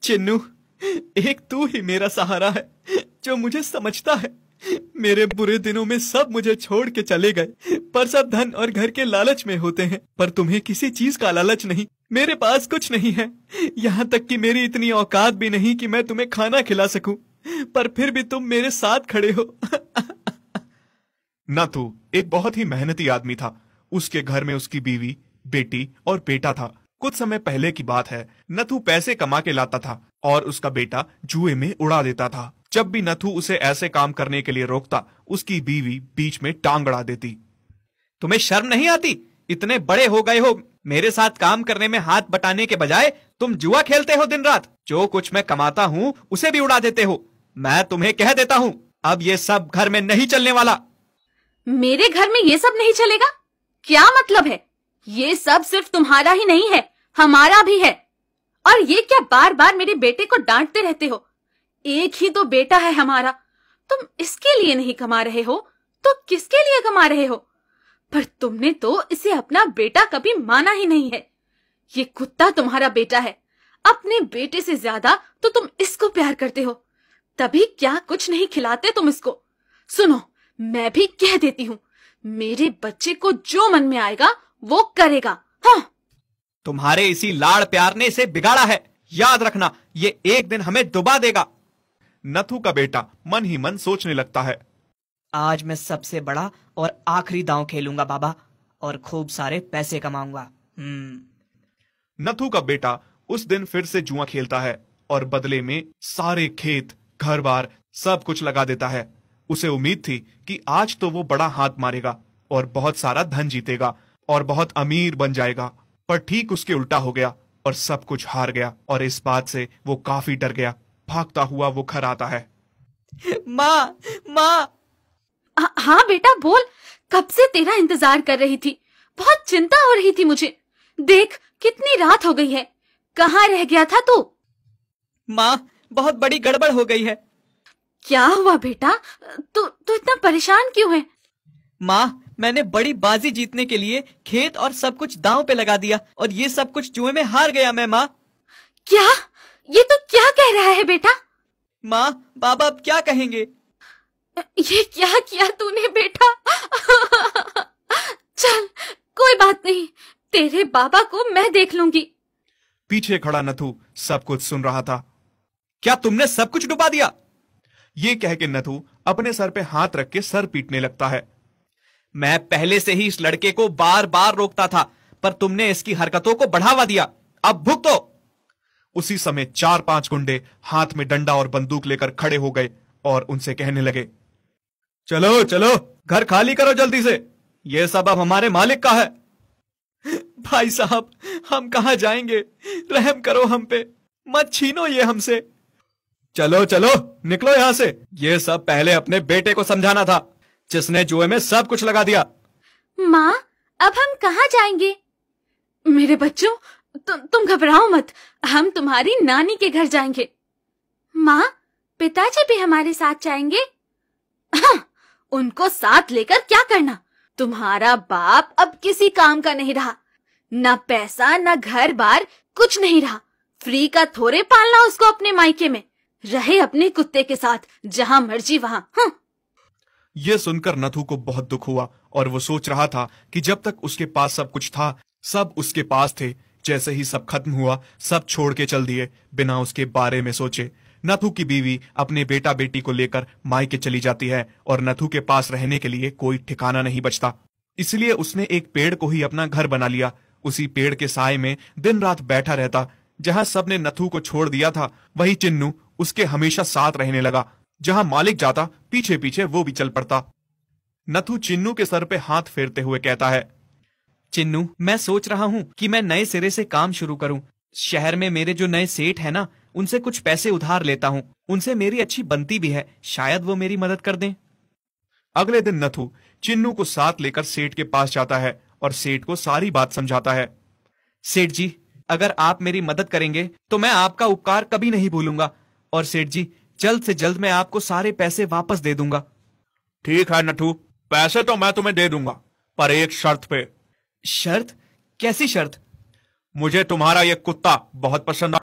चिन्नू, एक तू ही मेरा सहारा है जो मुझे समझता है। मेरे बुरे दिनों में सब मुझे छोड़ के चले गए, पर सब धन और घर के लालच में होते हैं, पर तुम्हें किसी चीज का लालच नहीं। मेरे पास कुछ नहीं है, यहाँ तक कि मेरी इतनी औकात भी नहीं कि मैं तुम्हें खाना खिला सकूं, पर फिर भी तुम मेरे साथ खड़े हो। नथु एक बहुत ही मेहनती आदमी था। उसके घर में उसकी बीवी, बेटी और बेटा था। कुछ समय पहले की बात है। नथु पैसे कमा के लाता था और उसका बेटा जुए में उड़ा देता था। जब भी नथु उसे ऐसे काम करने के लिए रोकता, उसकी बीवी बीच में टांग अड़ा देती। तुम्हें शर्म नहीं आती? इतने बड़े हो गए हो, मेरे साथ काम करने में हाथ बटाने के बजाय तुम जुआ खेलते हो दिन रात। जो कुछ मैं कमाता हूँ उसे भी उड़ा देते हो। मैं तुम्हें कह देता हूँ, अब ये सब घर में नहीं चलने वाला। मेरे घर में ये सब नहीं चलेगा? क्या मतलब है? ये सब सिर्फ तुम्हारा ही नहीं है, हमारा भी है। और ये क्या बार बार मेरे बेटे को डांटते रहते हो? एक ही तो बेटा है हमारा। तुम इसके लिए नहीं कमा रहे हो तो किसके लिए कमा रहे हो? पर तुमने तो इसे अपना बेटा कभी माना ही नहीं है। ये कुत्ता तुम्हारा बेटा है। अपने बेटे से ज्यादा तो तुम इसको प्यार करते हो, तभी क्या कुछ नहीं खिलाते तुम इसको। सुनो, मैं भी कह देती हूँ, मेरे बच्चे को जो मन में आएगा वो करेगा। हाँ, तुम्हारे इसी लाड़ प्यार ने इसे बिगाड़ा है। याद रखना, ये एक दिन हमें डुबा देगा। नथु का बेटा मन ही मन सोचने लगता है, आज मैं सबसे बड़ा और आखिरी दांव खेलूंगा बाबा, और खूब सारे पैसे कमाऊंगा। नथु का बेटा उस दिन फिर से जुआ खेलता है और बदले में सारे खेत, घर बार सब कुछ लगा देता है। उसे उम्मीद थी कि आज तो वो बड़ा हाथ मारेगा और बहुत सारा धन जीतेगा और बहुत अमीर बन जाएगा, पर ठीक उसके उल्टा हो गया और सब कुछ हार गया। और इस बात से वो काफी डर गया। भागता हुआ वो घर आता है। माँ, माँ। हाँ बेटा बोल, कब से तेरा इंतजार कर रही थी। बहुत चिंता हो रही थी मुझे। देख कितनी रात हो गई है, कहाँ रह गया था तू? माँ, बहुत बड़ी गड़बड़ हो गई है। क्या हुआ बेटा? तू इतना परेशान क्यों है? माँ, मैंने बड़ी बाजी जीतने के लिए खेत और सब कुछ दांव पे लगा दिया और ये सब कुछ जुए में हार गया मैं। माँ। क्या? ये तो क्या कह रहा है बेटा? माँ, बाबा अब क्या कहेंगे? ये क्या किया तूने बेटा? चल कोई बात नहीं, तेरे बाबा को मैं देख लूंगी। पीछे खड़ा नथु सब कुछ सुन रहा था। क्या तुमने सब कुछ डुबा दिया? ये कह के नथु अपने सर पे हाथ रख के सर पीटने लगता है। मैं पहले से ही इस लड़के को बार बार रोकता था, पर तुमने इसकी हरकतों को बढ़ावा दिया। अब भुगतो। उसी समय 4-5 गुंडे हाथ में डंडा और बंदूक लेकर खड़े हो गए और उनसे कहने लगे, चलो चलो, घर खाली करो जल्दी से, ये सब अब हमारे मालिक का है। भाई साहब, हम कहां जाएंगे? रहम करो हम पे, मत छीनो ये हमसे। चलो चलो, निकलो यहां से। ये सब पहले अपने बेटे को समझाना था, जिसने जुए में सब कुछ लगा दिया। माँ, अब हम कहाँ जाएंगे? मेरे बच्चों, तुम घबराओ मत, हम तुम्हारी नानी के घर जाएंगे। माँ, पिताजी भी हमारे साथ जाएंगे? हाँ, उनको साथ लेकर क्या करना? तुम्हारा बाप अब किसी काम का नहीं रहा, न पैसा न घर बार, कुछ नहीं रहा। फ्री का थोड़े पालना उसको अपने मायके में, रहे अपने कुत्ते के साथ, जहां मर्जी वहां। ये सुनकर नथु को बहुत दुख हुआ और वो सोच रहा था कि जब तक उसके पास सब कुछ था, सब उसके पास थे। जैसे ही सब खत्म हुआ, सब छोड़ के चल दिए बिना उसके बारे में सोचे। नथु की बीवी अपने बेटा बेटी को लेकर मायके चली जाती है और नथु के पास रहने के लिए कोई ठिकाना नहीं बचता। इसलिए उसने एक पेड़ को ही अपना घर बना लिया। उसी पेड़ के साए में दिन रात बैठा रहता। जहां सबने नथु को छोड़ दिया था, वही चिन्नू उसके हमेशा साथ रहने लगा। जहां मालिक जाता, पीछे पीछे वो भी चल पड़ता। नथु चिन्नू के सर पे हाथ फेरते हुए कहता है, चिन्नू, मैं सोच रहा हूँ कि मैं नए सिरे से काम शुरू करूँ। शहर में मेरे जो नए सेठ है ना, उनसे कुछ पैसे उधार लेता हूँ। उनसे मेरी अच्छी बनती भी है, शायद वो मेरी मदद कर दें। अगले दिन नथु चिन्नू को साथ लेकर सेठ के पास जाता है और सेठ को सारी बात समझाता है। सेठ जी, अगर आप मेरी मदद करेंगे तो मैं आपका उपकार कभी नहीं भूलूंगा। और सेठ जी, जल्द से जल्द मैं आपको सारे पैसे वापस दे दूंगा। ठीक है नथु, पैसे तो मैं तुम्हें दे दूंगा, पर एक शर्त पे। शर्त? कैसी शर्त? मुझे तुम्हारा ये कुत्ता बहुत पसंद